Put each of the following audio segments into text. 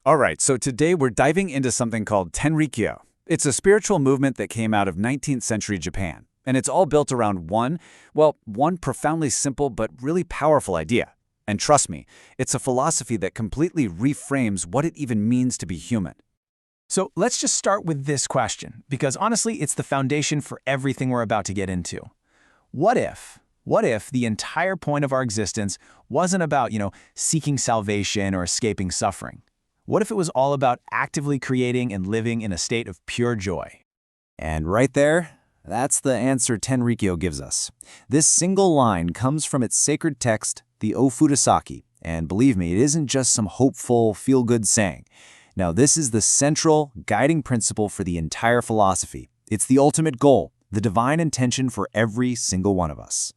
All right, so today we're diving into something called Tenrikyo. It's a spiritual movement that came out of 19th century Japan, and it's all built around one profoundly simple but really powerful idea. And trust me, it's a philosophy that completely reframes what it even means to be human. So let's just start with this question, because honestly, it's the foundation for everything we're about to get into. What if the entire point of our existence wasn't about, seeking salvation or escaping suffering? What if it was all about actively creating and living in a state of pure joy? And right there, that's the answer Tenrikyo gives us. This single line comes from its sacred text, the Ofudesaki, and believe me, it isn't just some hopeful, feel-good saying. Now, this is the central, guiding principle for the entire philosophy. It's the ultimate goal, the divine intention for every single one of us.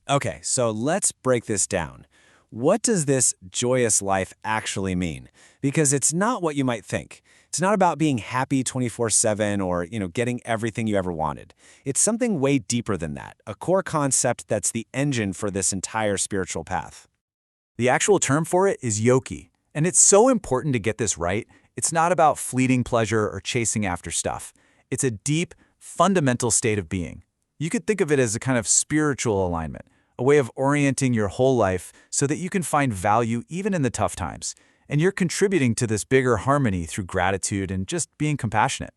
Okay, so let's break this down. What does this joyous life actually mean? Because it's not what you might think. It's not about being happy 24/7 or, getting everything you ever wanted. It's something way deeper than that, a core concept that's the engine for this entire spiritual path. The actual term for it is yōki, and it's so important to get this right. It's not about fleeting pleasure or chasing after stuff. It's a deep, fundamental state of being. You could think of it as a kind of spiritual alignment, a way of orienting your whole life so that you can find value even in the tough times. And you're contributing to this bigger harmony through gratitude and just being compassionate.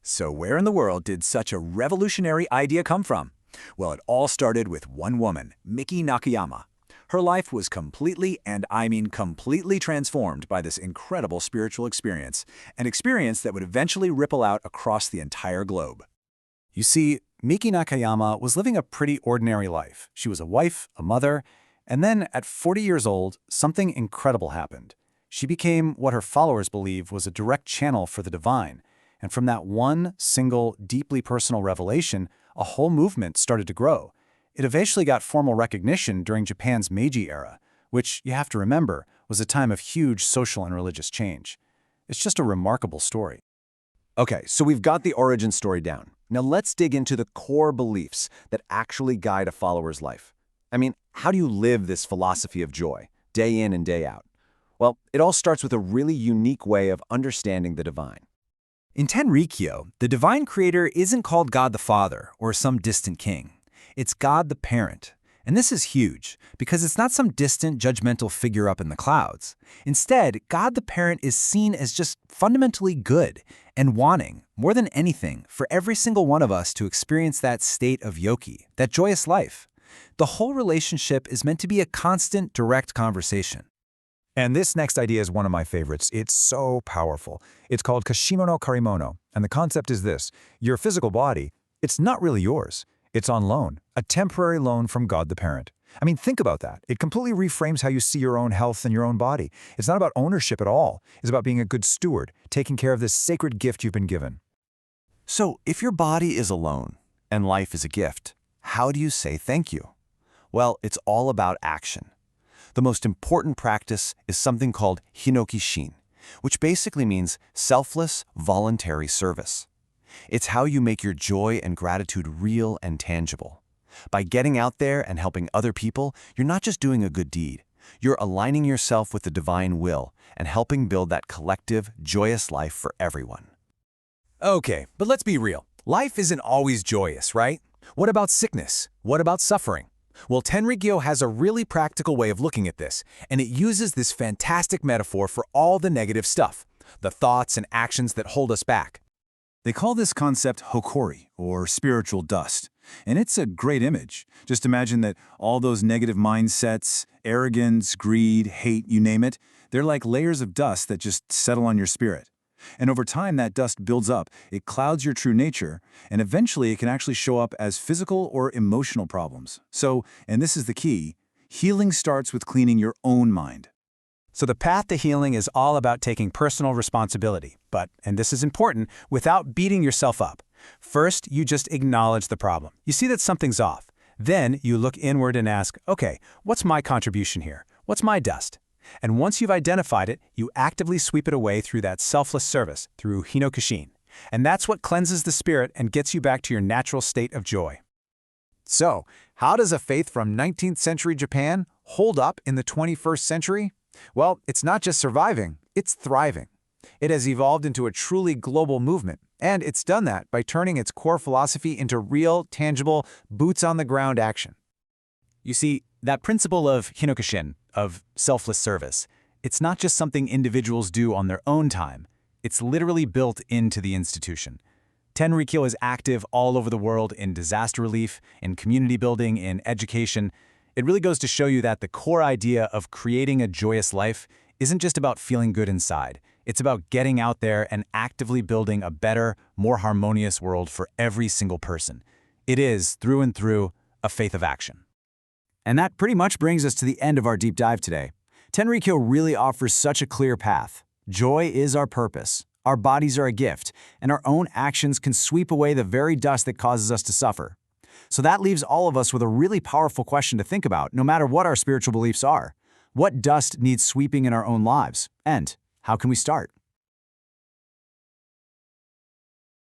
So where in the world did such a revolutionary idea come from? Well, it all started with one woman, Miki Nakayama. Her life was completely, and I mean completely transformed by this incredible spiritual experience, an experience that would eventually ripple out across the entire globe. You see, Miki Nakayama was living a pretty ordinary life. She was a wife, a mother, and then at 40 years old, something incredible happened. She became what her followers believe was a direct channel for the divine. And from that one single, deeply personal revelation, a whole movement started to grow. It eventually got formal recognition during Japan's Meiji era, which, you have to remember, was a time of huge social and religious change. It's just a remarkable story. Okay, so we've got the origin story down. Now let's dig into the core beliefs that actually guide a follower's life. I mean, how do you live this philosophy of joy, day in and day out? Well, it all starts with a really unique way of understanding the divine. In Tenrikyo, the divine creator isn't called God the Father or some distant king. It's God the Parent. And this is huge, because it's not some distant, judgmental figure up in the clouds. Instead, God the Parent is seen as just fundamentally good and wanting, more than anything, for every single one of us to experience that state of yōki, that joyous life. The whole relationship is meant to be a constant, direct conversation. And this next idea is one of my favorites. It's so powerful. It's called Kashimono Karimono, and the concept is this. Your physical body, it's not really yours. It's on loan, a temporary loan from God the Parent. I mean, think about that. It completely reframes how you see your own health and your own body. It's not about ownership at all. It's about being a good steward, taking care of this sacred gift you've been given. So if your body is a loan and life is a gift, how do you say thank you? Well, it's all about action. The most important practice is something called hinokishin, which basically means selfless, voluntary service. It's how you make your joy and gratitude real and tangible. By getting out there and helping other people, you're not just doing a good deed. You're aligning yourself with the divine will and helping build that collective, joyous life for everyone. Okay, but let's be real. Life isn't always joyous, right? What about sickness? What about suffering? Well, Tenrikyo has a really practical way of looking at this, and it uses this fantastic metaphor for all the negative stuff, the thoughts and actions that hold us back. They call this concept hokori, or spiritual dust. And it's a great image. Just imagine that all those negative mindsets, arrogance, greed, hate, you name it, they're like layers of dust that just settle on your spirit. And over time, that dust builds up, it clouds your true nature, and eventually it can actually show up as physical or emotional problems. So, and this is the key, healing starts with cleaning your own mind. So the path to healing is all about taking personal responsibility, but, and this is important, without beating yourself up. First, you just acknowledge the problem. You see that something's off. Then you look inward and ask, okay, what's my contribution here? What's my dust? And once you've identified it, you actively sweep it away through that selfless service, through hinokishin. And that's what cleanses the spirit and gets you back to your natural state of joy. So, how does a faith from 19th century Japan hold up in the 21st century? Well, it's not just surviving, It's thriving. It has evolved into a truly global movement, and it's done that by turning its core philosophy into real, tangible, boots-on-the-ground action. You see, that principle of hinokishin, of selfless service, it's not just something individuals do on their own time. It's literally built into the institution. Tenrikyo is active all over the world in disaster relief, in community building, in education. It really goes to show you that the core idea of creating a joyous life isn't just about feeling good inside. It's about getting out there and actively building a better, more harmonious world for every single person. It is, through and through, a faith of action. And that pretty much brings us to the end of our deep dive today. Tenrikyo really offers such a clear path. Joy is our purpose. Our bodies are a gift, and our own actions can sweep away the very dust that causes us to suffer. So that leaves all of us with a really powerful question to think about, no matter what our spiritual beliefs are. What dust needs sweeping in our own lives? And how can we start?